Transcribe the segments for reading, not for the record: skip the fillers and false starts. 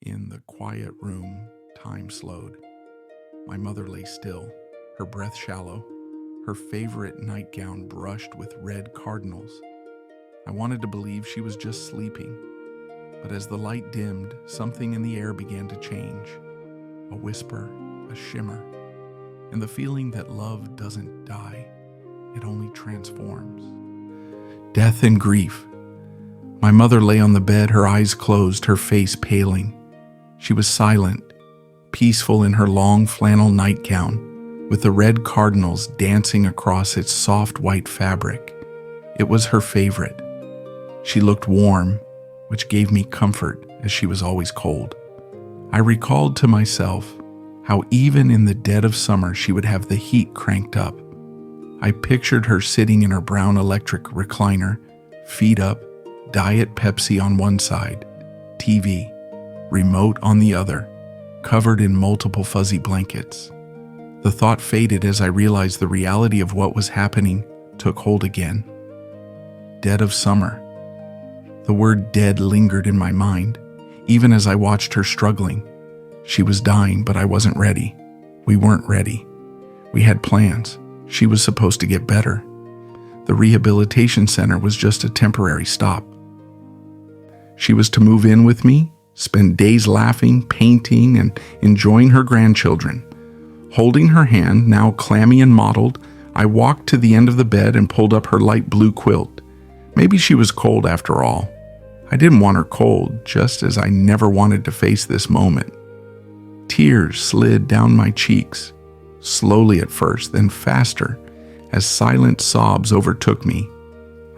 In the quiet room, time slowed. My mother lay still, her breath shallow, her favorite nightgown brushed with red cardinals. I wanted to believe she was just sleeping, but as the light dimmed, something in the air began to change. A whisper, a shimmer, and the feeling that love doesn't die, it only transforms. Death and grief. My mother lay on the bed, her eyes closed, her face paling. She was silent, peaceful in her long flannel nightgown, with the red cardinals dancing across its soft white fabric. It was her favorite. She looked warm, which gave me comfort as she was always cold. I recalled to myself how even in the dead of summer she would have the heat cranked up. I pictured her sitting in her brown electric recliner, feet up, Diet Pepsi on one side, TV, remote on the other, covered in multiple fuzzy blankets. The thought faded as I realized the reality of what was happening took hold again. Dead of summer. The word dead lingered in my mind, even as I watched her struggling. She was dying, but I wasn't ready. We weren't ready. We had plans. She was supposed to get better. The rehabilitation center was just a temporary stop. She was to move in with me, spend days laughing, painting, and enjoying her grandchildren. Holding her hand, now clammy and mottled, I walked to the end of the bed and pulled up her light blue quilt. Maybe she was cold after all. I didn't want her cold, just as I never wanted to face this moment. Tears slid down my cheeks, slowly at first, then faster, as silent sobs overtook me.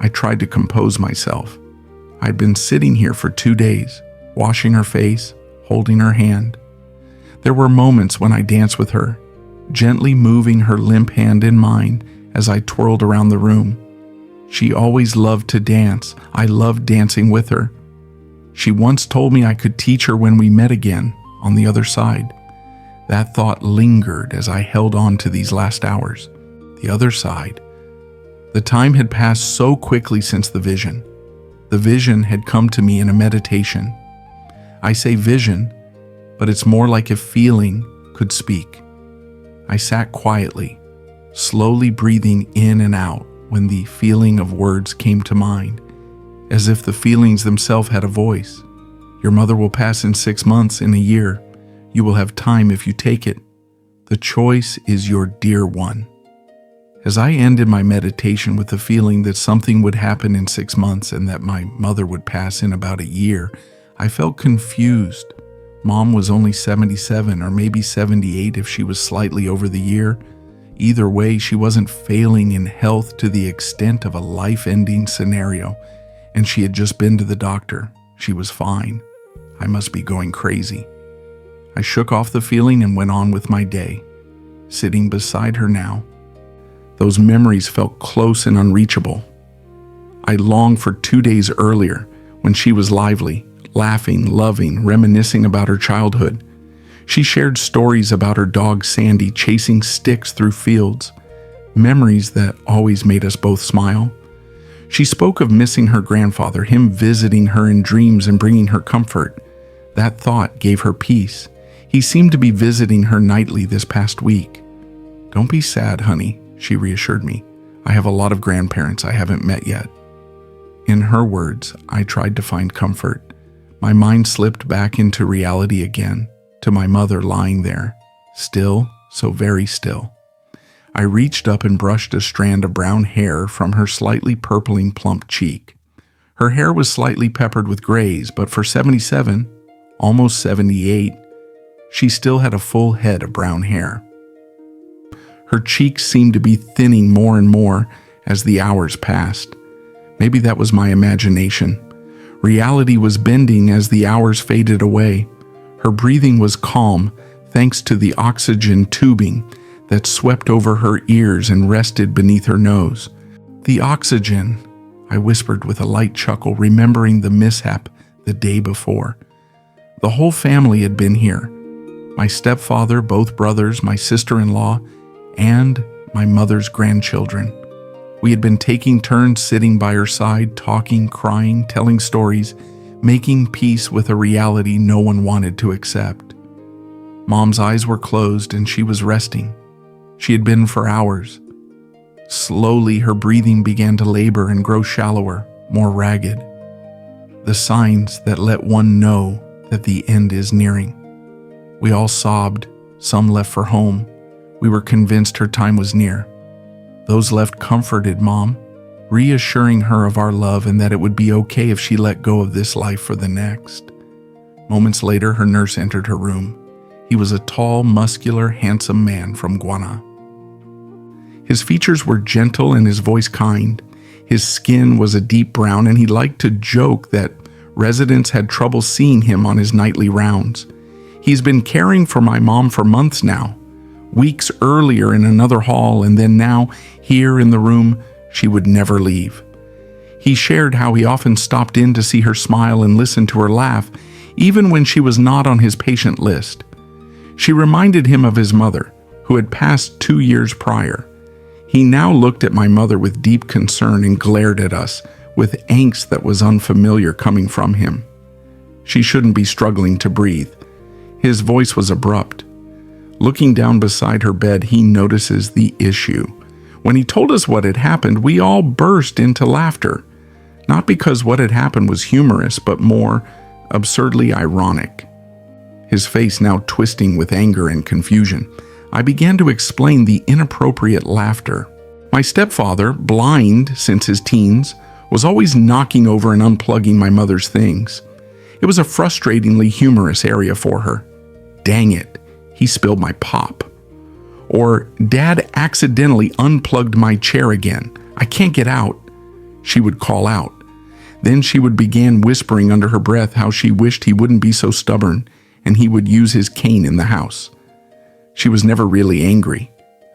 I tried to compose myself. I'd been sitting here for 2 days, washing her face, holding her hand. There were moments when I danced with her, gently moving her limp hand in mine as I twirled around the room. She always loved to dance. I loved dancing with her. She once told me I could teach her when we met again, on the other side. That thought lingered as I held on to these last hours. The other side. The time had passed so quickly since the vision. The vision had come to me in a meditation. I say vision, but it's more like if feeling could speak. I sat quietly, slowly breathing in and out when the feeling of words came to mind, as if the feelings themselves had a voice. Your mother will pass in 6 months, in a year. You will have time if you take it. The choice is your dear one. As I ended my meditation with the feeling that something would happen in 6 months and that my mother would pass in about a year, I felt confused. Mom was only 77 or maybe 78 if she was slightly over the year. Either way, she wasn't failing in health to the extent of a life-ending scenario, and she had just been to the doctor. She was fine. I must be going crazy. I shook off the feeling and went on with my day, sitting beside her now. Those memories felt close and unreachable. I longed for 2 days earlier when she was lively, laughing, loving, reminiscing about her childhood. She shared stories about her dog Sandy chasing sticks through fields, memories that always made us both smile. She spoke of missing her grandfather, him visiting her in dreams and bringing her comfort. That thought gave her peace. He seemed to be visiting her nightly this past week. "Don't be sad, honey," she reassured me. "I have a lot of grandparents I haven't met yet." In her words, I tried to find comfort. My mind slipped back into reality again, to my mother lying there, still, so very still. I reached up and brushed a strand of brown hair from her slightly purpling plump cheek. Her hair was slightly peppered with grays, but for 77, almost 78, she still had a full head of brown hair. Her cheeks seemed to be thinning more and more as the hours passed. Maybe that was my imagination. Reality was bending as the hours faded away. Her breathing was calm, thanks to the oxygen tubing that swept over her ears and rested beneath her nose. "The oxygen," I whispered with a light chuckle, remembering the mishap the day before. The whole family had been here. My stepfather, both brothers, my sister-in-law, and my mother's grandchildren. We had been taking turns sitting by her side, talking, crying, telling stories, making peace with a reality no one wanted to accept. Mom's eyes were closed and she was resting. She had been for hours. Slowly, her breathing began to labor and grow shallower, more ragged. The signs that let one know that the end is nearing. We all sobbed. Some left for home. We were convinced her time was near. Those left comforted Mom, reassuring her of our love and that it would be okay if she let go of this life for the next. Moments later, her nurse entered her room. He was a tall, muscular, handsome man from Guana. His features were gentle and his voice kind. His skin was a deep brown, and he liked to joke that residents had trouble seeing him on his nightly rounds. He's been caring for my mom for months now. Weeks earlier in another hall, and then now here in the room she would never leave. He shared how he often stopped in to see her smile and listen to her laugh, even when she was not on his patient list. She reminded him of his mother, who had passed 2 years prior. He now looked at my mother with deep concern and glared at us with angst that was unfamiliar coming from him. She shouldn't be struggling to breathe. His voice was abrupt. Looking down beside her bed, he notices the issue. When he told us what had happened, we all burst into laughter. Not because what had happened was humorous, but more absurdly ironic. His face now twisting with anger and confusion, I began to explain the inappropriate laughter. My stepfather, blind since his teens, was always knocking over and unplugging my mother's things. It was a frustratingly humorous area for her. Dang it, he spilled my pop. Or, Dad accidentally unplugged my chair again. I can't get out, she would call out. Then she would begin whispering under her breath how she wished he wouldn't be so stubborn and he would use his cane in the house. She was never really angry.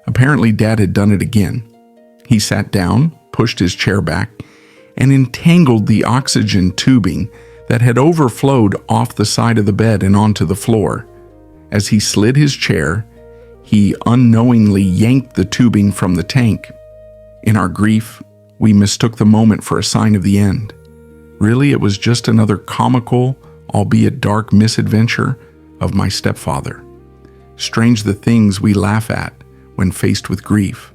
Apparently, Dad had done it again. He sat down, pushed his chair back, and entangled the oxygen tubing that had overflowed off the side of the bed and onto the floor. As he slid his chair, he unknowingly yanked the tubing from the tank. In our grief, we mistook the moment for a sign of the end. Really, it was just another comical, albeit dark misadventure of my stepfather. Strange the things we laugh at when faced with grief.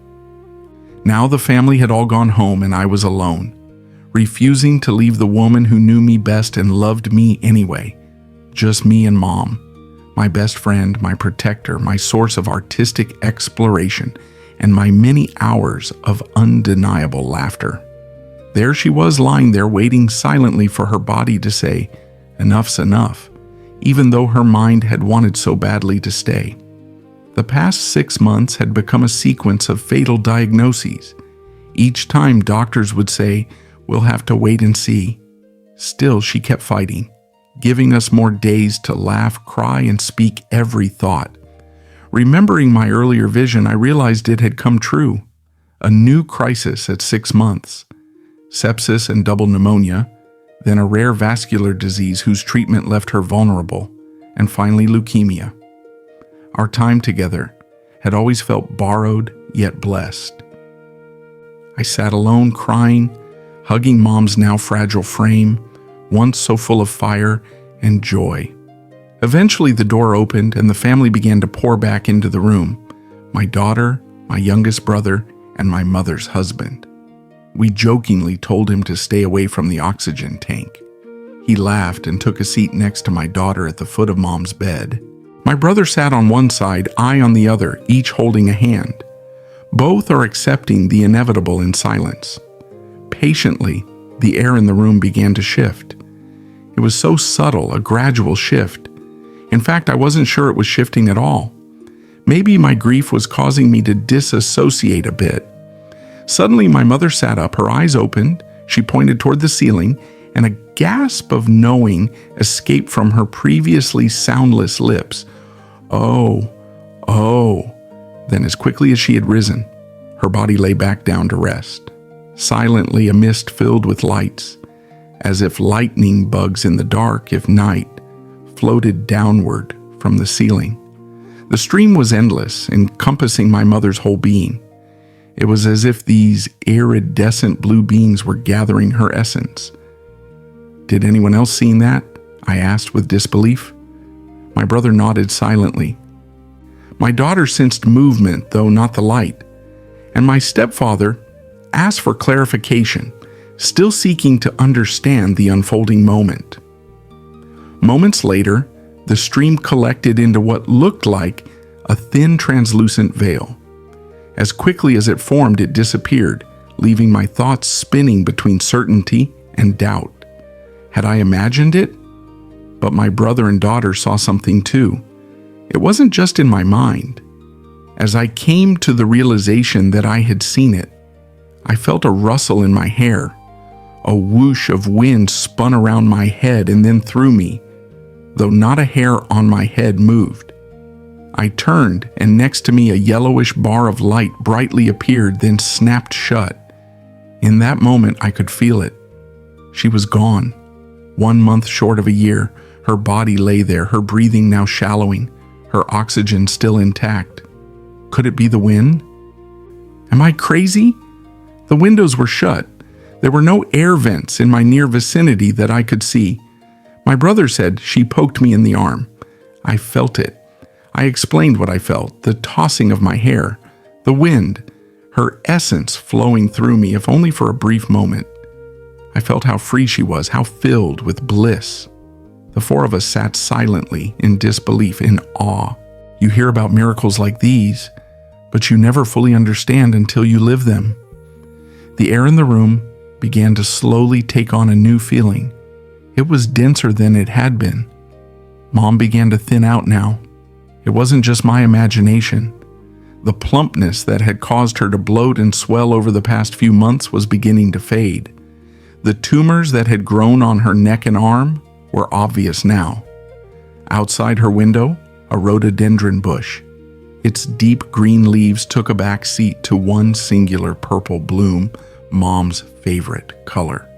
Now the family had all gone home and I was alone, refusing to leave the woman who knew me best and loved me anyway. Just me and Mom, my best friend, my protector, my source of artistic exploration, and my many hours of undeniable laughter. There she was lying there waiting silently for her body to say, "Enough's enough," even though her mind had wanted so badly to stay. The past 6 months had become a sequence of fatal diagnoses. Each time doctors would say, "We'll have to wait and see." Still, she kept fighting, giving us more days to laugh, cry, and speak every thought. Remembering my earlier vision, I realized it had come true. A new crisis at 6 months. Sepsis and double pneumonia, then a rare vascular disease whose treatment left her vulnerable, and finally leukemia. Our time together had always felt borrowed yet blessed. I sat alone crying, hugging Mom's now fragile frame, once so full of fire and joy. Eventually the door opened and the family began to pour back into the room. My daughter, my youngest brother, and my mother's husband. We jokingly told him to stay away from the oxygen tank. He laughed and took a seat next to my daughter at the foot of Mom's bed. My brother sat on one side, I on the other, each holding a hand. Both are accepting the inevitable in silence. Patiently, the air in the room began to shift. It was so subtle, a gradual shift. In fact, I wasn't sure it was shifting at all. Maybe my grief was causing me to disassociate a bit. Suddenly, my mother sat up, her eyes opened, she pointed toward the ceiling, and a gasp of knowing escaped from her previously soundless lips. Oh. Then as quickly as she had risen, her body lay back down to rest. Silently, a mist filled with lights, as if lightning bugs in the dark, if night, floated downward from the ceiling. The stream was endless, encompassing my mother's whole being. It was as if these iridescent blue beings were gathering her essence. Did anyone else see that? I asked with disbelief. My brother nodded silently. My daughter sensed movement, though not the light, and my stepfather asked for clarification, still seeking to understand the unfolding moment. Moments later, the stream collected into what looked like a thin, translucent veil. As quickly as it formed, it disappeared, leaving my thoughts spinning between certainty and doubt. Had I imagined it? But my brother and daughter saw something too. It wasn't just in my mind. As I came to the realization that I had seen it, I felt a rustle in my hair. A whoosh of wind spun around my head and then through me, though not a hair on my head moved. I turned, and next to me a yellowish bar of light brightly appeared, then snapped shut. In that moment, I could feel it. She was gone. 1 month short of a year, her body lay there, her breathing now shallowing, her oxygen still intact. Could it be the wind? Am I crazy? The windows were shut. There were no air vents in my near vicinity that I could see. My brother said she poked me in the arm. I felt it. I explained what I felt, the tossing of my hair, the wind, her essence flowing through me, if only for a brief moment. I felt how free she was, how filled with bliss. The four of us sat silently, in disbelief, in awe. You hear about miracles like these, but you never fully understand until you live them. The air in the room began to slowly take on a new feeling. It was denser than it had been. Mom began to thin out now. It wasn't just my imagination. The plumpness that had caused her to bloat and swell over the past few months was beginning to fade. The tumors that had grown on her neck and arm were obvious now. Outside her window, a rhododendron bush. Its deep green leaves took a back seat to one singular purple bloom, Mom's favorite color.